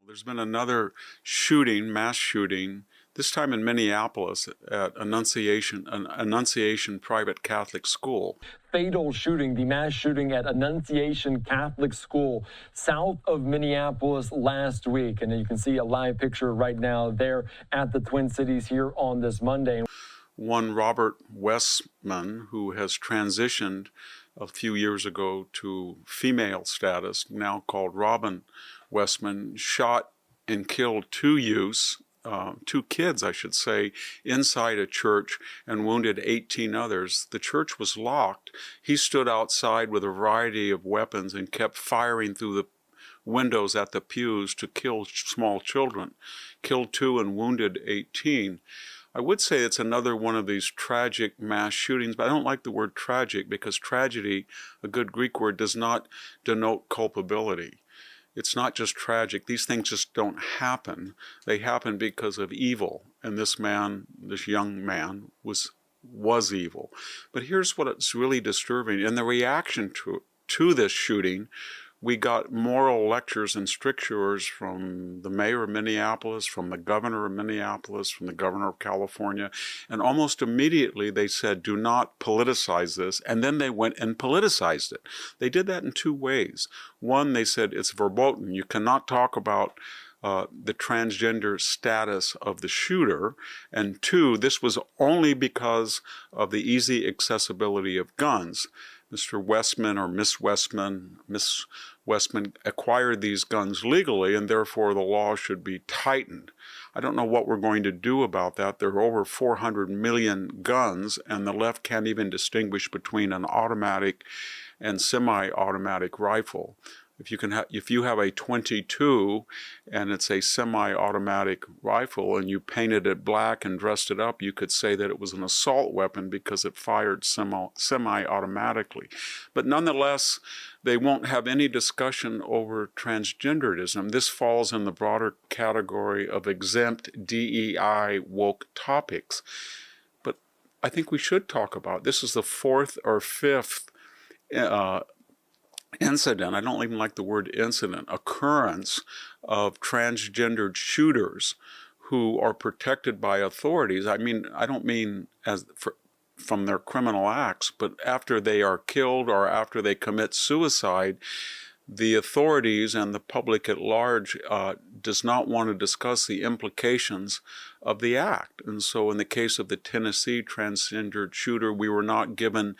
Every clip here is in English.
There's been another shooting, mass shooting, this time in Minneapolis at an Annunciation private Catholic school. Fatal shooting, the mass shooting at Annunciation Catholic School south of Minneapolis last week. And you can see a live picture right now there at the Twin Cities here on this Monday. One Robert Westman, who has transitioned a few years ago to female status, now called Robin Westman, shot and killed two kids, I should say, inside a church and wounded 18 others. The church was locked. He stood outside with a variety of weapons and kept firing through the windows at the pews to kill small children, killed 2 and wounded 18. I would say it's another one of these tragic mass shootings, but I don't like the word tragic because tragedy, a good Greek word, does not denote culpability. It's not just tragic. These things just don't happen. They happen because of evil. And this young man, was evil. But here's what's really disturbing. In the reaction to this shooting, we got moral lectures and strictures from the mayor of Minneapolis, from the governor of Minneapolis, from the governor of California, and almost immediately they said, do not politicize this, and then they went and politicized it. They did that in 2 ways. One, they said it's verboten. You cannot talk about the transgender status of the shooter, and 2, this was only because of the easy accessibility of guns. Mr. Westman or Miss Westman acquired these guns legally, and therefore the law should be tightened. I don't know what we're going to do about that. There are over 400 million guns, and the left can't even distinguish between an automatic and semi-automatic rifle. If you have a .22 and it's a semi-automatic rifle and you painted it black and dressed it up, you could say that it was an assault weapon because it fired semi-automatically. But nonetheless, they won't have any discussion over transgenderism. This falls in the broader category of exempt DEI woke topics. But I think we should talk about it. This is the 4th or 5th incident, I don't even like the word incident, occurrence of transgendered shooters who are protected by authorities. I mean, I don't mean from their criminal acts, but after they are killed or after they commit suicide, the authorities and the public at large does not want to discuss the implications of the act. And so in the case of the Tennessee transgendered shooter, we were not given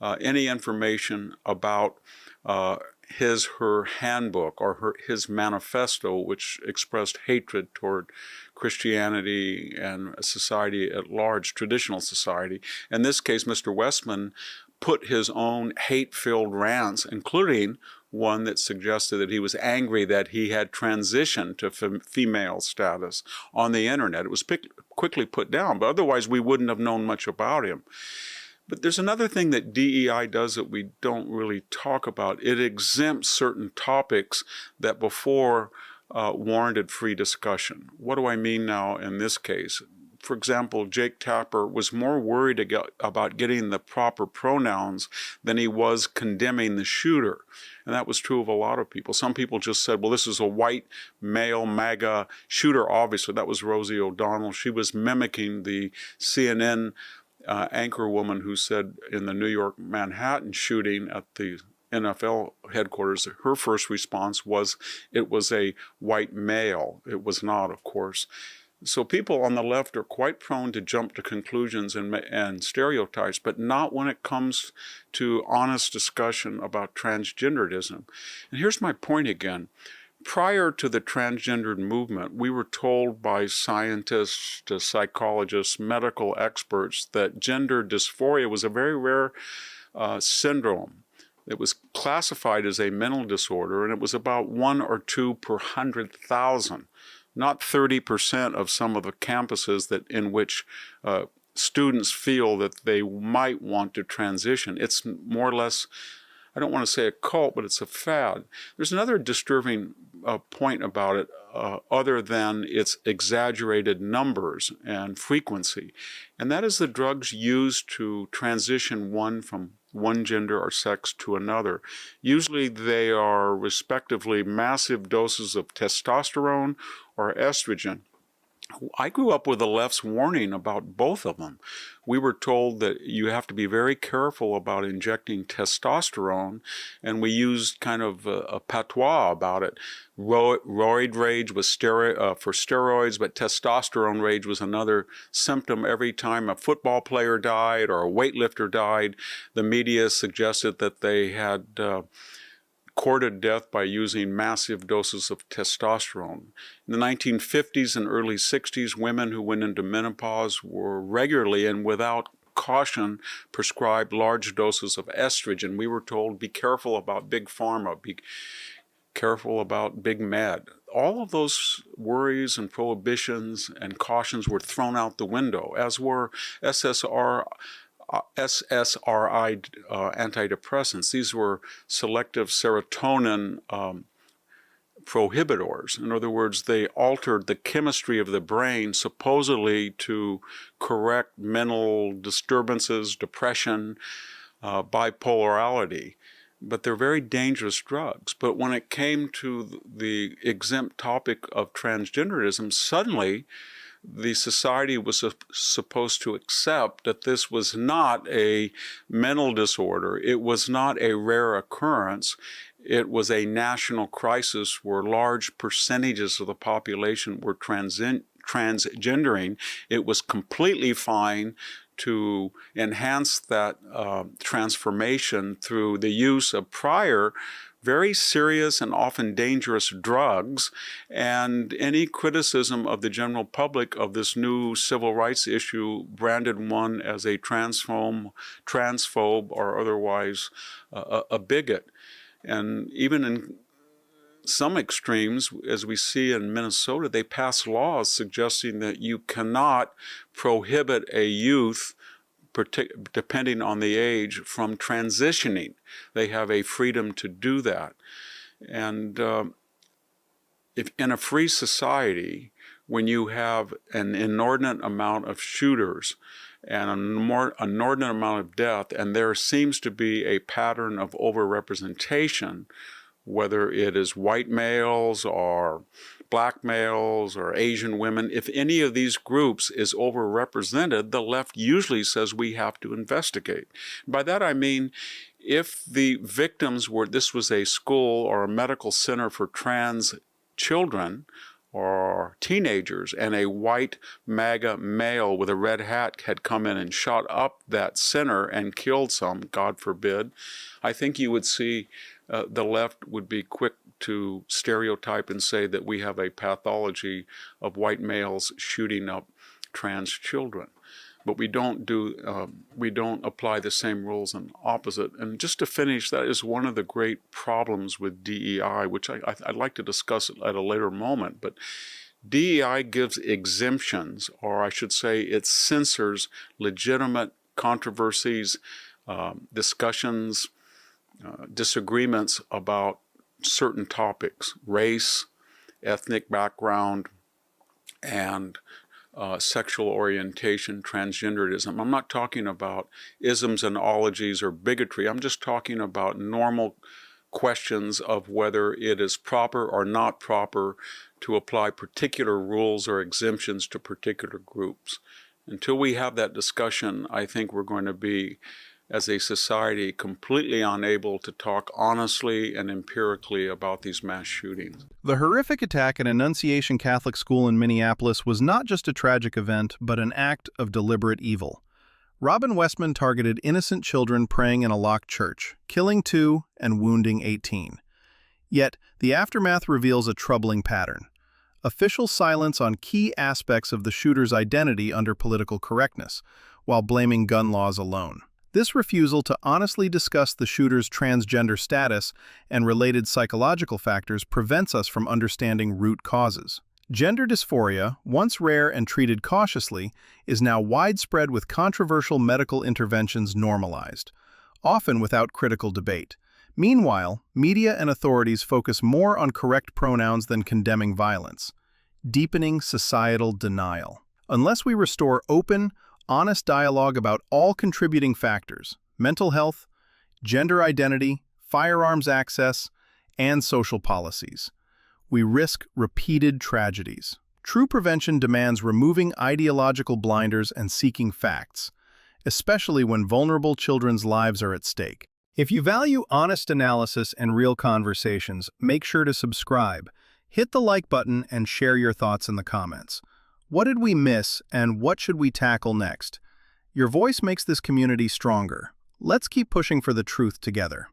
any information about her handbook or his manifesto, which expressed hatred toward Christianity and society at large, traditional society. In this case, Mr. Westman put his own hate-filled rants, including one that suggested that he was angry that he had transitioned to female status on the internet. It was quickly put down, but otherwise we wouldn't have known much about him. But there's another thing that DEI does that we don't really talk about. It exempts certain topics that before warranted free discussion. What do I mean now in this case? For example, Jake Tapper was more worried about getting the proper pronouns than he was condemning the shooter. And that was true of a lot of people. Some people just said, well, this is a white male MAGA shooter. Obviously, that was Rosie O'Donnell. She was mimicking the CNN anchor woman who said in the New York Manhattan shooting at the NFL headquarters, her first response was it was a white male. It was not, of course. So people on the left are quite prone to jump to conclusions and stereotypes, but not when it comes to honest discussion about transgenderism. And here's my point again. Prior to the transgendered movement, we were told by scientists, psychologists, medical experts that gender dysphoria was a very rare syndrome. It was classified as a mental disorder, and it was about 1 or 2 per 100,000, not 30% of some of the campuses in which students feel that they might want to transition. It's more or less, I don't want to say a cult, but it's a fad. There's another disturbing point about it other than its exaggerated numbers and frequency, and that is the drugs used to transition one from one gender or sex to another. Usually they are respectively massive doses of testosterone or estrogen. I grew up with the left's warning about both of them. We were told that you have to be very careful about injecting testosterone, and we used kind of a patois about it. Roid rage was for steroids, but testosterone rage was another symptom. Every time a football player died or a weightlifter died, the media suggested that they had courted death by using massive doses of testosterone. In the 1950s and early 60s, women who went into menopause were regularly and without caution prescribed large doses of estrogen. We were told, be careful about big pharma, be careful about big med. All of those worries and prohibitions and cautions were thrown out the window, as were SSRI antidepressants. These were selective serotonin prohibitors. In other words, they altered the chemistry of the brain supposedly to correct mental disturbances, depression, bipolarity. But they're very dangerous drugs. But when it came to the exempt topic of transgenderism, suddenly the society was supposed to accept that this was not a mental disorder. It was not a rare occurrence. It was a national crisis where large percentages of the population were transgendering. It was completely fine to enhance that transformation through the use of prior very serious and often dangerous drugs, and any criticism of the general public of this new civil rights issue branded one as a transphobe or otherwise a bigot. And even in some extremes, as we see in Minnesota, they pass laws suggesting that you cannot prohibit a youth, depending on the age, from transitioning. They have a freedom to do that. And if in a free society, when you have an inordinate amount of shooters and an inordinate amount of death, and there seems to be a pattern of overrepresentation, whether it is white males or black males or Asian women, if any of these groups is overrepresented, the left usually says we have to investigate. By that I mean, if the victims were, this was a school or a medical center for trans children or teenagers, and a white MAGA male with a red hat had come in and shot up that center and killed some, God forbid, I think you would see the left would be quick to stereotype and say that we have a pathology of white males shooting up trans children. But we don't apply the same rules in opposite. And just to finish, that is one of the great problems with DEI, which I'd like to discuss at a later moment. But DEI gives exemptions, or I should say it censors legitimate controversies, discussions, disagreements about certain topics, race, ethnic background, and sexual orientation, transgenderism. I'm not talking about isms and ologies or bigotry. I'm just talking about normal questions of whether it is proper or not proper to apply particular rules or exemptions to particular groups. Until we have that discussion, I think we're going to be, as a society, completely unable to talk honestly and empirically about these mass shootings. The horrific attack at Annunciation Catholic School in Minneapolis was not just a tragic event, but an act of deliberate evil. Robin Westman targeted innocent children praying in a locked church, killing 2 and wounding 18. Yet, the aftermath reveals a troubling pattern: official silence on key aspects of the shooter's identity under political correctness, while blaming gun laws alone. This refusal to honestly discuss the shooter's transgender status and related psychological factors prevents us from understanding root causes. Gender dysphoria, once rare and treated cautiously, is now widespread with controversial medical interventions normalized, often without critical debate. Meanwhile, media and authorities focus more on correct pronouns than condemning violence, deepening societal denial. Unless we restore open, honest dialogue about all contributing factors: mental health, gender identity, firearms access, and social policies. We risk repeated tragedies. True prevention demands removing ideological blinders and seeking facts, especially when vulnerable children's lives are at stake. If you value honest analysis and real conversations, make sure to subscribe. Hit the like button and share your thoughts in the comments. What did we miss and what should we tackle next? Your voice makes this community stronger. Let's keep pushing for the truth together.